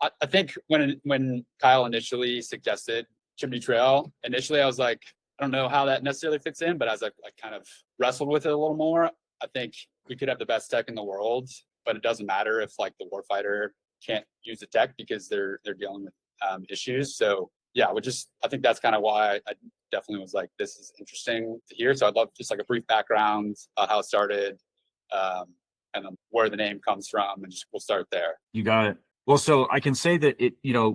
I think when Kyle initially suggested Chimney Trail, initially I was like, I don't know how that necessarily fits in, but as I kind of wrestled with it a little more, I think we could have the best tech in the world, but it doesn't matter if like the warfighter can't use the tech because they're dealing with issues. So yeah, I think that's kind of why I definitely was like, this is interesting to hear. So I'd love just like a brief background, how it started, um, and then where the name comes from, and just we'll start there. You got it. Well, so I can say that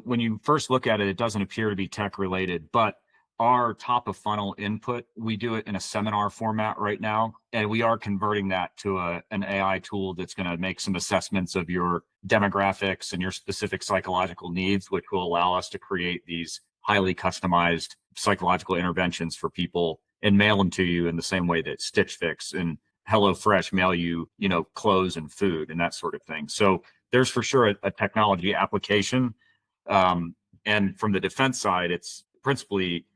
when you first look at it, it doesn't appear to be tech related, but our top of funnel input, we do it in a seminar format right now. And we are converting that to an AI tool that's going to make some assessments of your demographics and your specific psychological needs, which will allow us to create these highly customized psychological interventions for people and mail them to you in the same way that Stitch Fix and HelloFresh mail you, clothes and food and that sort of thing. So there's for sure a technology application. And from the defense side, it's principally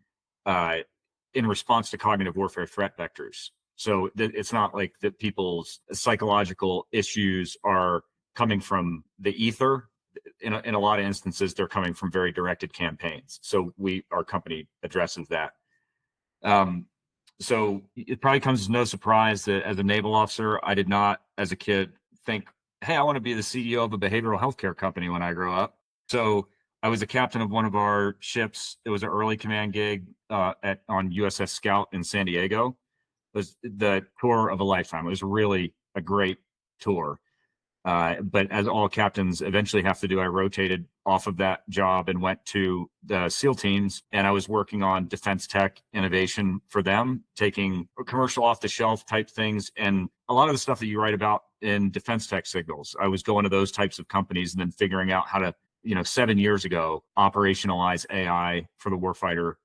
in response to cognitive warfare threat vectors. So it's not like that people's psychological issues are coming from the ether. In a lot of instances, they're coming from very directed campaigns. So our company addresses that. So it probably comes as no surprise that as a naval officer, I did not, as a kid, think, hey, I want to be the CEO of a behavioral healthcare company when I grow up. So I was a captain of one of our ships. It was an early command gig on USS Scout in San Diego. It was the tour of a lifetime. It was really a great tour. But as all captains eventually have to do, I rotated off of that job and went to the SEAL teams, and I was working on defense tech innovation for them, taking commercial off the shelf type things. And a lot of the stuff that you write about in defense tech signals, I was going to those types of companies and then figuring out how to, 7 years ago, operationalize AI for the warfighter,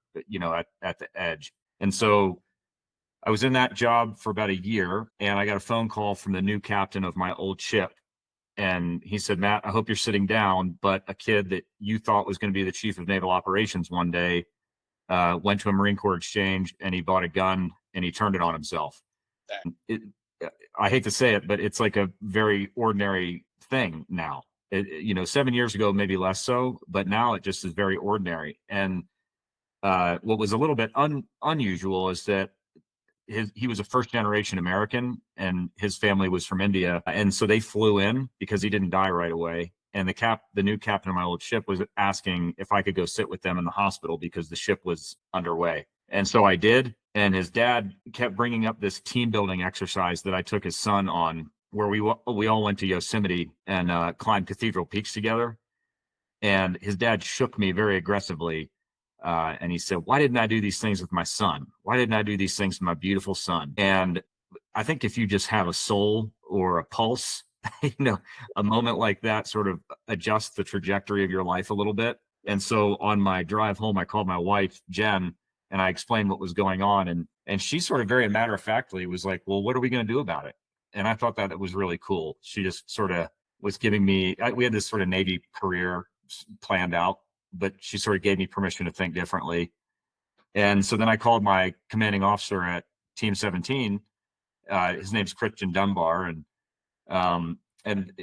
at the edge. And so I was in that job for about a year, and I got a phone call from the new captain of my old ship. And he said, Matt, I hope you're sitting down, but a kid that you thought was going to be the chief of naval operations one day went to a Marine Corps exchange, and he bought a gun and he turned it on himself. I hate to say it, but it's like a very ordinary thing now. 7 years ago, maybe less so, but now it just is very ordinary. And what was a little bit unusual is that he was a first generation American, and his family was from India. And so they flew in because he didn't die right away. And the new captain of my old ship was asking if I could go sit with them in the hospital because the ship was underway. And so I did. And his dad kept bringing up this team building exercise that I took his son on, where we all went to Yosemite and climbed Cathedral Peaks together. And his dad shook me very aggressively. And he said, why didn't I do these things with my son? Why didn't I do these things with my beautiful son? And I think if you just have a soul or a pulse, a moment like that sort of adjusts the trajectory of your life a little bit. And so on my drive home, I called my wife, Jen, and I explained what was going on. And she sort of very matter-of-factly was like, well, what are we going to do about it? And I thought that it was really cool. She just sort of was giving me, we had this sort of Navy career planned out, but she sort of gave me permission to think differently. And so then I called my commanding officer at Team 17. His name's Christian Dunbar, and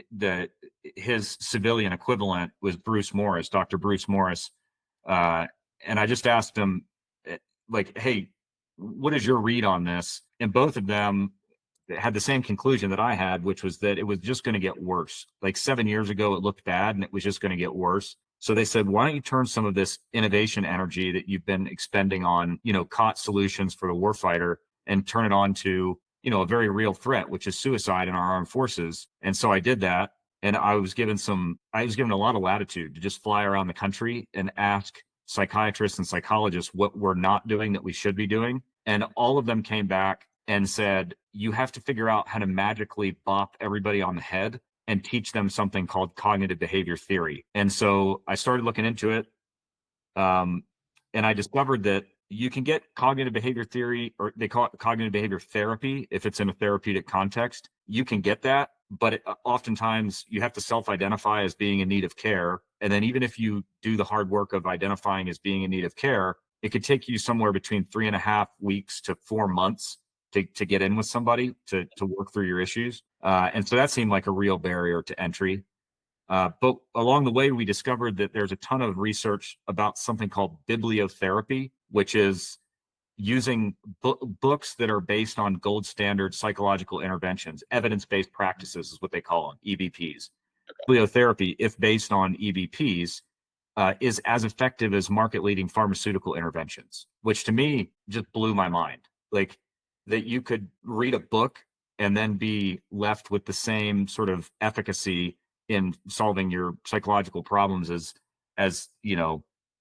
his civilian equivalent was Bruce Morris, Dr. Bruce Morris. And I just asked him, like, hey, what is your read on this? And both of them had the same conclusion that I had, which was that it was just going to get worse. Like 7 years ago, it looked bad and it was just going to get worse. So they said, why don't you turn some of this innovation energy that you've been expending on, COT solutions for the warfighter and turn it on to, a very real threat, which is suicide in our armed forces. And so I did that. And I was given a lot of latitude to just fly around the country and ask psychiatrists and psychologists what we're not doing that we should be doing. And all of them came back and said, you have to figure out how to magically bop everybody on the head and teach them something called cognitive behavior theory. And so I started looking into it. And I discovered that you can get cognitive behavior theory, or they call it cognitive behavior therapy, if it's in a therapeutic context. You can get that, but oftentimes you have to self-identify as being in need of care. And then even if you do the hard work of identifying as being in need of care, it could take you somewhere between 3.5 weeks to 4 months to get in with somebody to work through your issues. And so that seemed like a real barrier to entry. But along the way, we discovered that there's a ton of research about something called bibliotherapy, which is using books that are based on gold standard psychological interventions. Evidence-based practices is what they call them, EBPs. Bibliotherapy, if based on EBPs, is as effective as market-leading pharmaceutical interventions, which to me just blew my mind. Like, that you could read a book and then be left with the same sort of efficacy in solving your psychological problems as an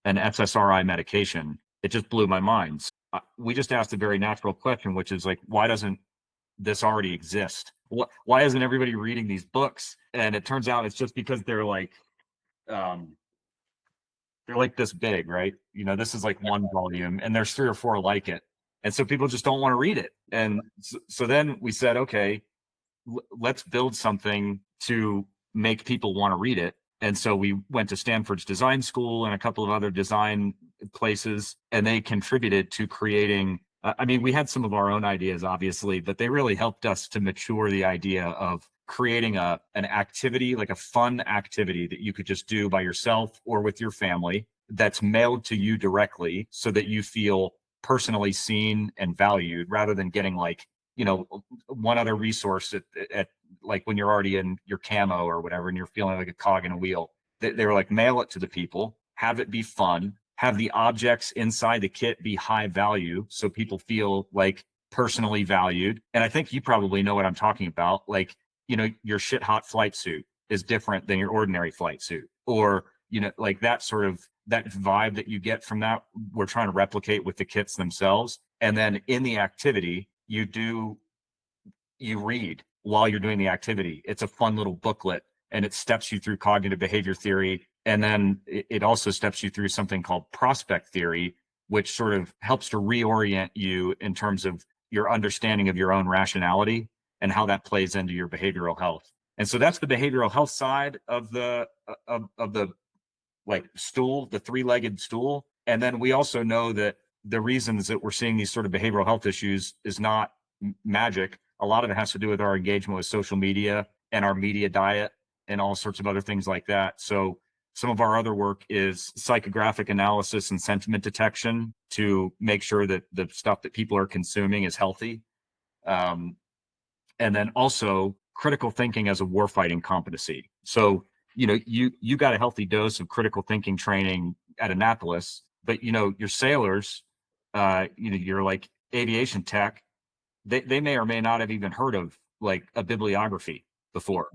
SSRI medication. It just blew my mind. So, we just asked a very natural question, which is like, why doesn't this already exist? Why isn't everybody reading these books? And it turns out it's just because um, they're like this big, right? This is like one volume, and there's 3 or 4 like it, and so people just don't want to read it. And so then we said, okay, let's build something to make people want to read it. And so we went to Stanford's design school and a couple of other design places, and they contributed to creating. I mean, we had some of our own ideas, obviously, but they really helped us to mature the idea of creating an activity, like a fun activity that you could just do by yourself or with your family, that's mailed to you directly so that you feel personally seen and valued, rather than getting like, one other resource at like when you're already in your camo or whatever, and you're feeling like a cog in a wheel. They were like, mail it to the people, have it be fun, have the objects inside the kit be high value, so people feel like personally valued. And I think you probably know what I'm talking about. Like, your shit hot flight suit is different than your ordinary flight suit, or, like that sort of, that vibe that you get from that, we're trying to replicate with the kits themselves. And then in the activity, you read while you're doing the activity. It's a fun little booklet, and it steps you through cognitive behavior theory. And then it also steps you through something called prospect theory, which sort of helps to reorient you in terms of your understanding of your own rationality and how that plays into your behavioral health. And so that's the behavioral health side of the like stool, the 3-legged stool. And then we also know that the reasons that we're seeing these sort of behavioral health issues is not magic. A lot of it has to do with our engagement with social media and our media diet and all sorts of other things like that. So some of our other work is psychographic analysis and sentiment detection to make sure that the stuff that people are consuming is healthy. And then also critical thinking as a warfighting competency. So, you got a healthy dose of critical thinking training at Annapolis, but your sailors, you're like aviation tech, they may or may not have even heard of like a bibliography before,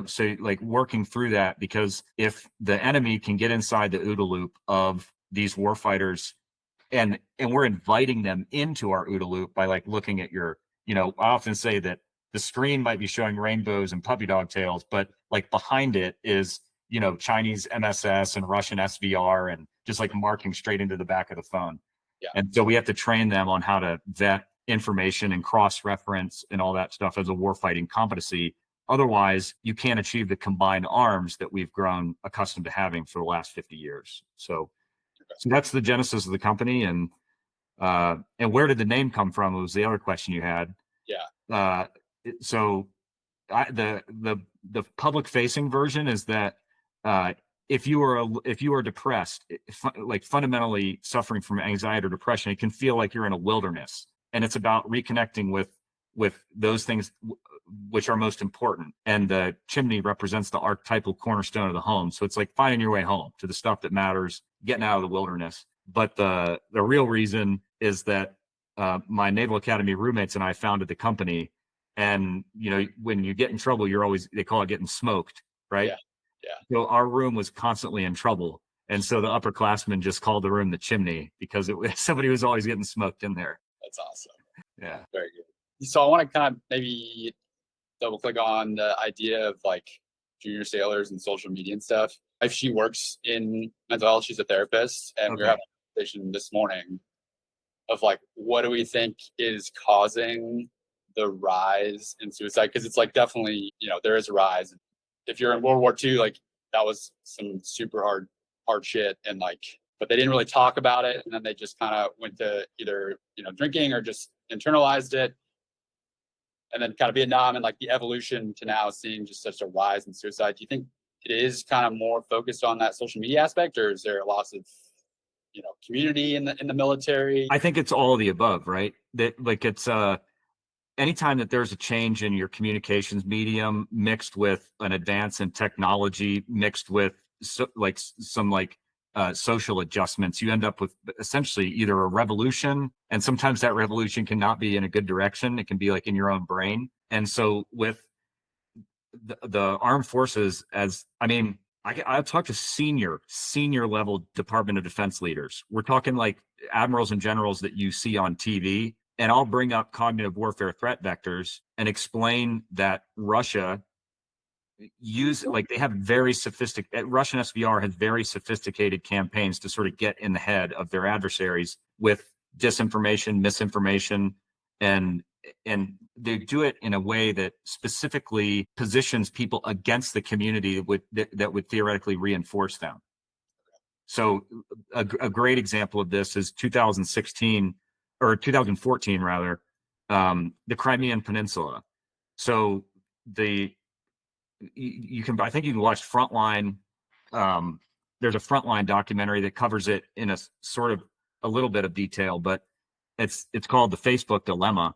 so like working through that, because if the enemy can get inside the OODA loop of these warfighters, and we're inviting them into our OODA loop by like looking at your, I often say that the screen might be showing rainbows and puppy dog tails, but like behind it is, Chinese MSS and Russian SVR, and just like marking straight into the back of the phone. Yeah. And so we have to train them on how to vet information and cross-reference and all that stuff as a warfighting competency. Otherwise, you can't achieve the combined arms that we've grown accustomed to having for the last 50 years. So that's the genesis of the company. And where did the name come from? It was the other question you had. Yeah. So the public facing version is that if you are depressed, like fundamentally suffering from anxiety or depression, it can feel like you're in a wilderness, and it's about reconnecting with those things which are most important. And the chimney represents the archetypal cornerstone of the home. So it's like finding your way home to the stuff that matters, getting out of the wilderness. But the real reason is that my Naval Academy roommates and I founded the company. And when you get in trouble, they call it getting smoked, right? Yeah. Yeah. So our room was constantly in trouble, and so the upperclassmen just called the room the chimney, because somebody was always getting smoked in there. That's awesome. Yeah. Very good. So I want to kind of maybe double click on the idea of like junior sailors and social media and stuff. If she works in mental health, she's a therapist, and we were having a conversation this morning of like, what do we think is causing the rise in suicide? Because it's like definitely, there is a rise. If you're in World War II, like that was some super hard shit, and like, but they didn't really talk about it, and then they just kind of went to either drinking or just internalized it. And then kind of Vietnam and like the evolution to now seeing just such a rise in suicide. Do you think it is kind of more focused on that social media aspect, or is there a loss of, community in the military? I think it's all of the above, right? That like it's anytime that there's a change in your communications medium mixed with an advance in technology mixed with some social adjustments, you end up with essentially either a revolution, and sometimes that revolution cannot be in a good direction. It can be like in your own brain. And so with the armed forces, I'll talk to senior level Department of Defense leaders. We're talking like admirals and generals that you see on TV, and I'll bring up cognitive warfare threat vectors and explain that Russia they have very sophisticated, Russian SVR has very sophisticated campaigns to sort of get in the head of their adversaries with disinformation, misinformation, and they do it in a way that specifically positions people against the community that would theoretically reinforce them. So a great example of this is 2016 or 2014 rather, the Crimean Peninsula. So you can watch Frontline. There's a Frontline documentary that covers it in a sort of a little bit of detail, but it's called The Facebook Dilemma.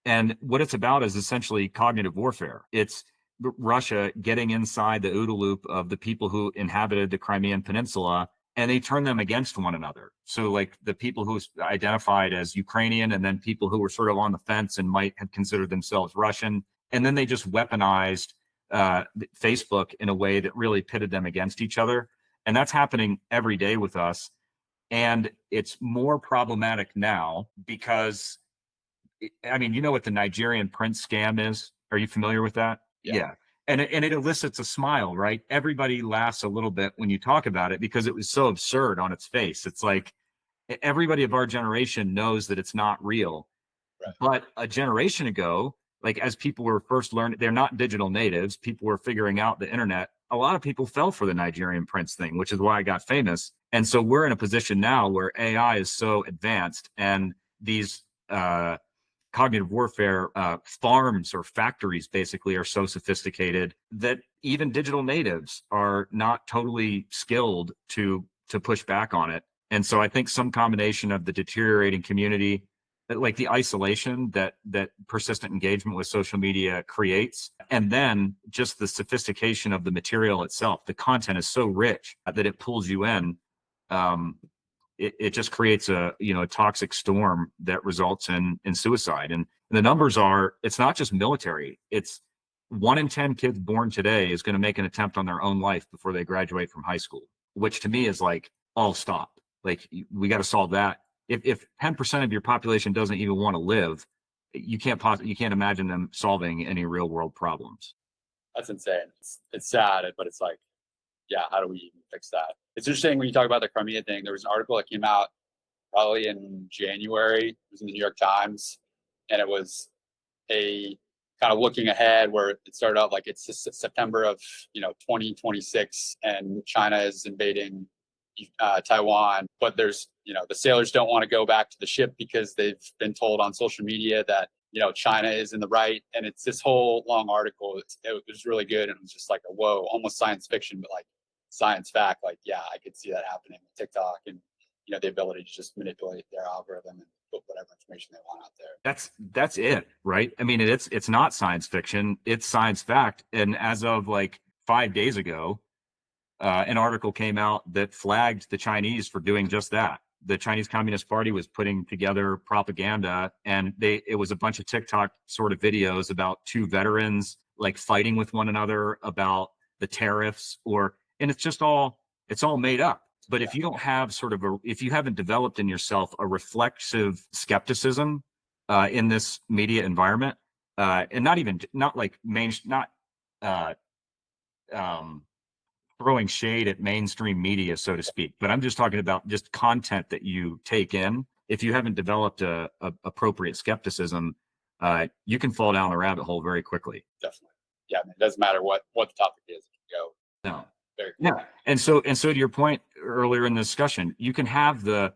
And what it's about is essentially cognitive warfare. It's Russia getting inside the OODA loop of the people who inhabited the Crimean Peninsula, and they turn them against one another. So like the people who identified as Ukrainian, and then people who were sort of on the fence and might have considered themselves Russian. And then they just weaponized Facebook in a way that really pitted them against each other. And that's happening every day with us. And it's more problematic now because, you know what the Nigerian prince scam is? Are you familiar with that? Yeah. And it elicits a smile, right? Everybody laughs a little bit when you talk about it because it was so absurd on its face. It's like everybody of our generation knows that it's not real. Right. But a generation ago, like as people were first learning, they're not digital natives. People were figuring out the internet. A lot of people fell for the Nigerian prince thing, which is why I got famous. And so we're in a position now where AI is so advanced and these cognitive warfare farms or factories basically are so sophisticated that even digital natives are not totally skilled to push back on it. And so I think some combination of the deteriorating community, like the isolation that persistent engagement with social media creates, and then just the sophistication of the material itself. The content is so rich that it pulls you in. It just creates a toxic storm that results in suicide. And the numbers are, it's not just military. It's 1 in 10 kids born today is going to make an attempt on their own life before they graduate from high school, which to me is like, all stop. Like we got to solve that. If 10% of your population doesn't even want to live, you can't imagine them solving any real world problems. That's insane. It's sad, but it's like, yeah, how do we even fix that? It's interesting when you talk about the Crimea thing. There was an article that came out probably in January. It was in the New York Times, and it was a kind of looking ahead where it started out like it's September of 2026, and China is invading Taiwan, but there's the sailors don't want to go back to the ship because they've been told on social media that China is in the right, and it's this whole long article. It was really good, and it was just like a whoa, almost science fiction, but like science fact. Like I could see that happening with TikTok, and the ability to just manipulate their algorithm and put whatever information they want out there. That's it, right? I mean, it's not science fiction, it's science fact. And as of like 5 days ago, an article came out that flagged the Chinese for doing just that. The Chinese Communist Party was putting together propaganda, and it was a bunch of TikTok sort of videos about two veterans like fighting with one another about the tariffs, and it's all made up. But if you don't have if you haven't developed in yourself a reflexive skepticism in this media environment, and throwing shade at mainstream media, so to speak, but I'm just talking about just content that you take in. If you haven't developed a appropriate skepticism, you can fall down the rabbit hole very quickly. Definitely. Yeah, it doesn't matter what the topic is. You go. No. Yeah. And so to your point earlier in the discussion, you can have the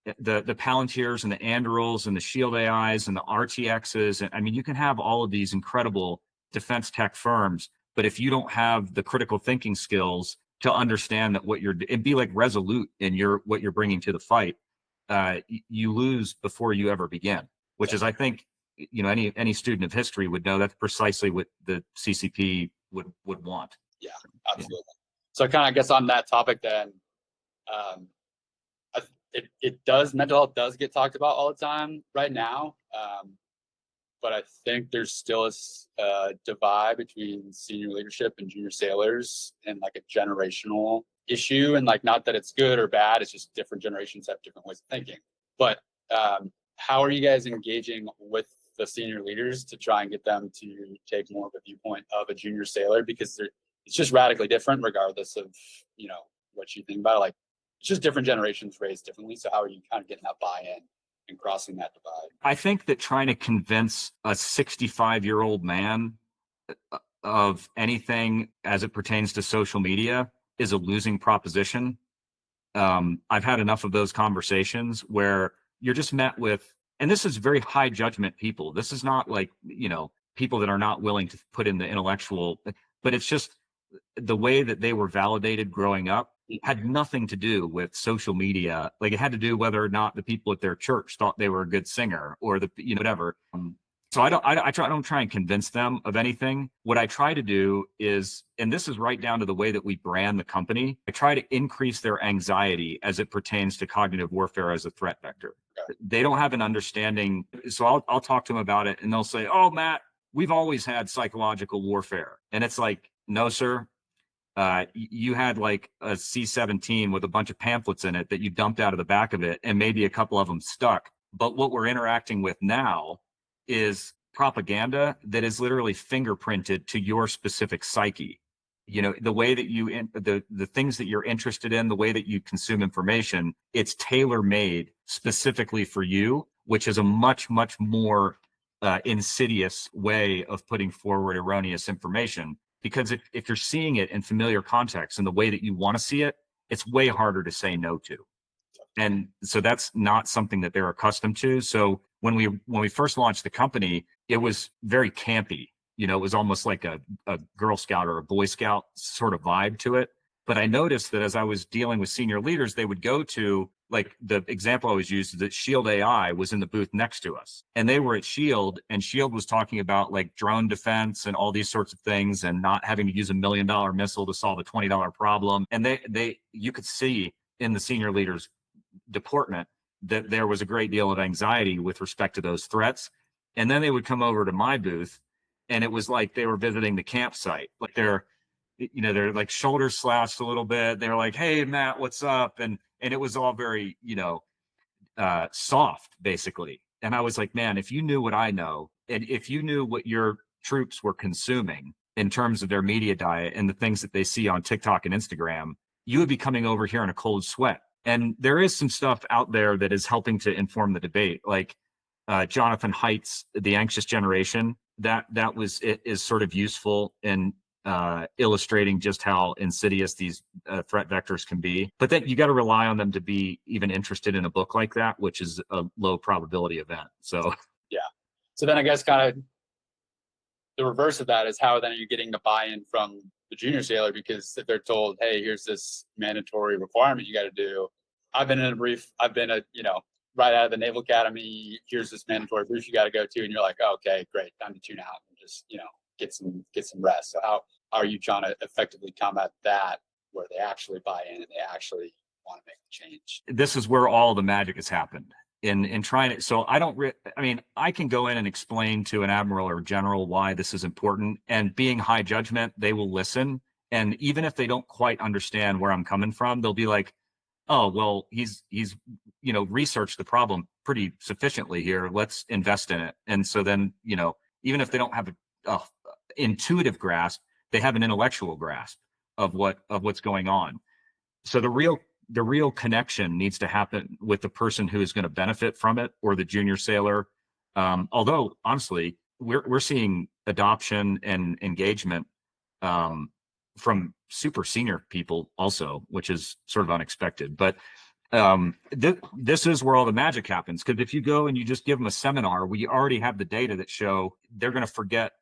Palantirs and the Andurils and the Shield AIs and the RTXs. And I mean, you can have all of these incredible defense tech firms, But if you don't have the critical thinking skills to understand that and be like resolute in what you're bringing to the fight, you lose before you ever begin, which is, I think, any student of history would know that's precisely what the CCP would want. Yeah, absolutely. So kind of, I guess, on that topic then, mental health does get talked about all the time right now. But I think there's still a divide between senior leadership and junior sailors, and like a generational issue. And like, not that it's good or bad, it's just different generations have different ways of thinking. But how are you guys engaging with the senior leaders to try and get them to take more of a viewpoint of a junior sailor? Because it's just radically different regardless of, what you think about it. Like, it's just different generations raised differently. So how are you kind of getting that buy-in and crossing that divide? I think that trying to convince a 65-year-old man of anything as it pertains to social media is a losing proposition. I've had enough of those conversations where you're just met with, and this is very high judgment people. This is not like, people that are not willing to put in the intellectual, but it's just the way that they were validated growing up had nothing to do with social media. Like, it had to do whether or not the people at their church thought they were a good singer or whatever. So I don't try and convince them of anything. What I try to do is, and this is right down to the way that we brand the company, I try to increase their anxiety as it pertains to cognitive warfare as a threat vector. They don't have an understanding. So I'll talk to them about it, and they'll say, "Oh, Matt, we've always had psychological warfare." And it's like, no, sir. You had like a C-17 with a bunch of pamphlets in it that you dumped out of the back of it, and maybe a couple of them stuck. But what we're interacting with now is propaganda that is literally fingerprinted to your specific psyche. The way that the things that you're interested in, the way that you consume information, it's tailor-made specifically for you, which is a much, much more insidious way of putting forward erroneous information. Because if you're seeing it in familiar context and the way that you want to see it, it's way harder to say no to. And so that's not something that they're accustomed to. So when we first launched the company, it was very campy. It was almost like a Girl Scout or a Boy Scout sort of vibe to it. But I noticed that as I was dealing with senior leaders, they would go to, like, the example I always used is that Shield AI was in the booth next to us, and they were at Shield, and Shield was talking about like drone defense and all these sorts of things, and not having to use $1 million missile to solve a $20 problem. And you could see in the senior leaders department that there was a great deal of anxiety with respect to those threats. And then they would come over to my booth, and it was like they were visiting the campsite. Like they're like shoulders slouched a little bit. They're like, "Hey, Matt, what's up?" And it was all very, soft, basically. And I was like, man, if you knew what I know, and if you knew what your troops were consuming in terms of their media diet and the things that they see on TikTok and Instagram, you would be coming over here in a cold sweat. And there is some stuff out there that is helping to inform the debate, like Jonathan Haidt's The Anxious Generation. That is sort of useful in illustrating just how insidious these threat vectors can be. But then you got to rely on them to be even interested in a book like that, which is a low probability event. So yeah. So then I guess kind of the reverse of that is, how then are you getting the buy-in from the junior sailor? Because if they're told, "Hey, here's this mandatory requirement you got to do," I've been right out of the Naval Academy, here's this mandatory brief you got to go to, and you're like, "Oh, okay, great, time to tune out and just get some rest." So how are you trying to effectively combat that, where they actually buy in and they actually want to make the change? This is where all the magic has happened in trying it. So I can go in and explain to an admiral or general why this is important, and being high judgment, they will listen. And even if they don't quite understand where I'm coming from, they'll be like, "Oh, well, he's researched the problem pretty sufficiently here. Let's invest in it." And so then, even if they don't have a intuitive grasp, they have an intellectual grasp of what's going on. So the real connection needs to happen with the person who is going to benefit from it, or the junior sailor. Although honestly, we're seeing adoption and engagement from super senior people also, which is sort of unexpected. But this is where all the magic happens, because if you go and you just give them a seminar, we already have the data that show they're going to forget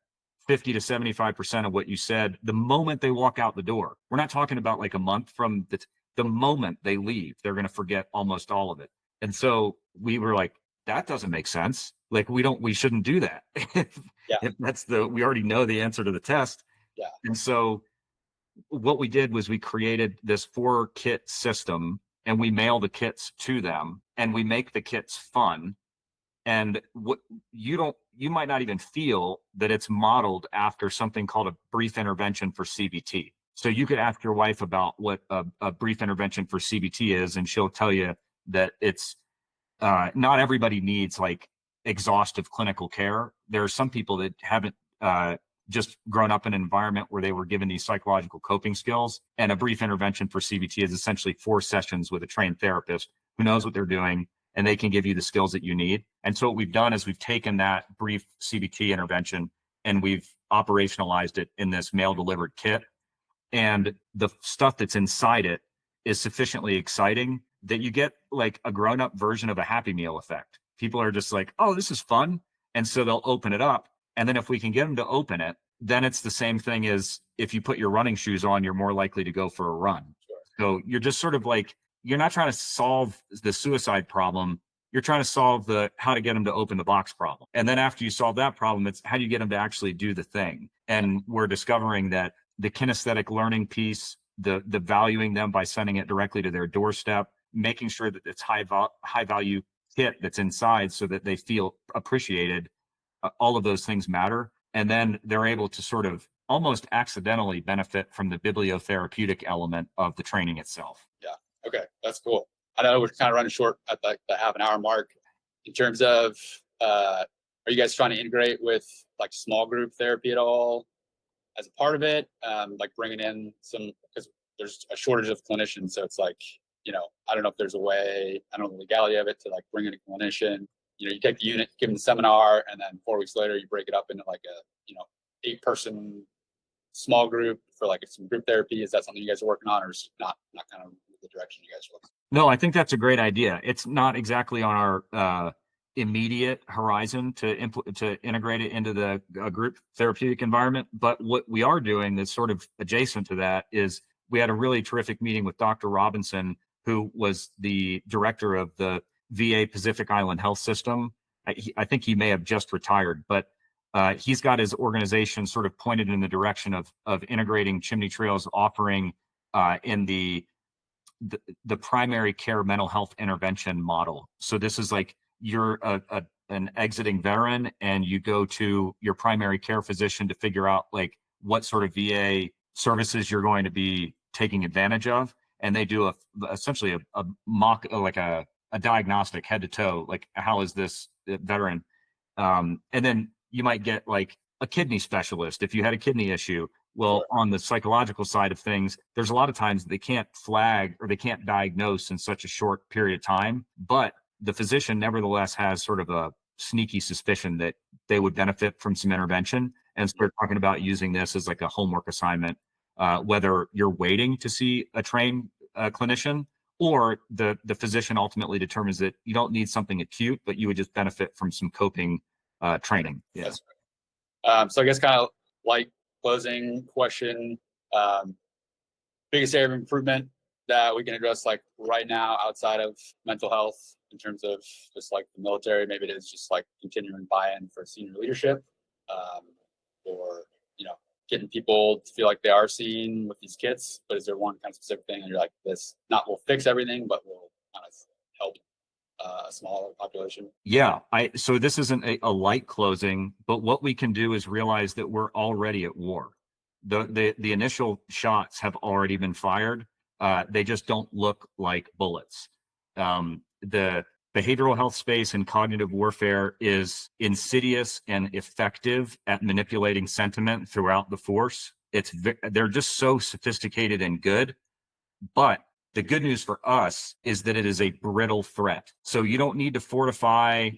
50 to 75% of what you said the moment they walk out the door. We're not talking about like a month from the moment they leave, they're going to forget almost all of it. And so we were like, that doesn't make sense. Like we shouldn't do that. Yeah. If we already know the answer to the test. Yeah. And so what we did was we created this 4-kit system, and we mail the kits to them, and we make the kits fun. And what you might not even feel that it's modeled after something called a brief intervention for CBT. So you could ask your wife about what a brief intervention for CBT is, and she'll tell you that it's not everybody needs like exhaustive clinical care. There are some people that haven't just grown up in an environment where they were given these psychological coping skills. And a brief intervention for CBT is essentially 4 sessions with a trained therapist who knows what they're doing, and they can give you the skills that you need. And so what we've done is we've taken that brief CBT intervention and we've operationalized it in this mail delivered kit. And the stuff that's inside it is sufficiently exciting that you get like a grown-up version of a Happy Meal effect. People are just like, oh, this is fun. And so they'll open it up. And then if we can get them to open it, then it's the same thing as if you put your running shoes on, you're more likely to go for a run. Sure. So you're just sort of like, you're not trying to solve the suicide problem. You're trying to solve the how to get them to open the box problem. And then after you solve that problem, it's how do you get them to actually do the thing? And we're discovering that the kinesthetic learning piece, the valuing them by sending it directly to their doorstep, making sure that it's high value kit that's inside so that they feel appreciated. All of those things matter. And then they're able to sort of almost accidentally benefit from the bibliotherapeutic element of the training itself. Yeah. Okay. That's cool. I know we're kind of running short at the half an hour mark. In terms of, are you guys trying to integrate with like small group therapy at all as a part of it? Like bringing in some, because there's a shortage of clinicians. So it's like, I don't know if there's a way, I don't know the legality of it, to like bring in a clinician. You take the unit, give them the seminar, and then 4 weeks later, you break it up into like a 8-person small group for like some group therapy. Is that something you guys are working on, or is not kind of the direction you guys are looking? No, I think that's a great idea. It's not exactly on our immediate horizon to integrate it into the group therapeutic environment. But what we are doing that's sort of adjacent to that is we had a really terrific meeting with Dr. Robinson, who was the director of the VA Pacific Island Health System. I think he may have just retired, but he's got his organization sort of pointed in the direction of integrating Chimney Trail's offering in the primary care mental health intervention model. So this is like you're an exiting veteran and you go to your primary care physician to figure out like what sort of VA services you're going to be taking advantage of. And they do essentially a mock, like a diagnostic head to toe, like how is this veteran? And then you might get like a kidney specialist if you had a kidney issue. Well, Sure. On the psychological side of things, there's a lot of times they can't flag or they can't diagnose in such a short period of time, but the physician nevertheless has sort of a sneaky suspicion that they would benefit from some intervention, and start talking about using this as like a homework assignment, whether you're waiting to see a trained clinician, or the physician ultimately determines that you don't need something acute, but you would just benefit from some coping training. Yeah. That's right. So I guess kind of like closing question, biggest area of improvement that we can address like right now outside of mental health in terms of just like the military, maybe it is just like continuing buy-in for senior leadership, or getting people to feel like they are seen with these kits. But is there one kind of specific thing that you're like, this not will fix everything, but will kind of help a smaller population? Yeah. So this isn't a light closing, but what we can do is realize that we're already at war. The initial shots have already been fired. They just don't look like bullets. The behavioral health space and cognitive warfare is insidious and effective at manipulating sentiment throughout the force. They're just so sophisticated and good. But the good news for us is that it is a brittle threat. So you don't need to fortify,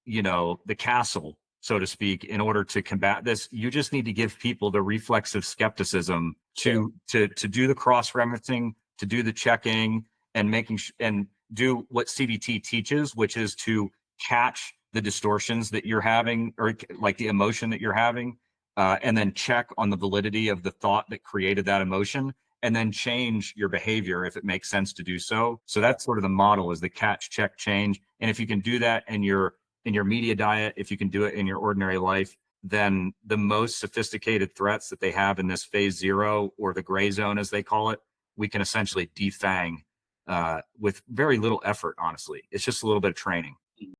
the castle, so to speak, in order to combat this. You just need to give people the reflexive skepticism to do the cross-referencing, to do the checking, and and do what CBT teaches, which is to catch the distortions that you're having, or like the emotion that you're having, and then check on the validity of the thought that created that emotion, and then change your behavior if it makes sense to do so. So that's sort of the model, is the catch, check, change. And if you can do that in your media diet, if you can do it in your ordinary life, then the most sophisticated threats that they have in this phase 0, or the gray zone as they call it, we can essentially defang with very little effort. Honestly, it's just a little bit of training.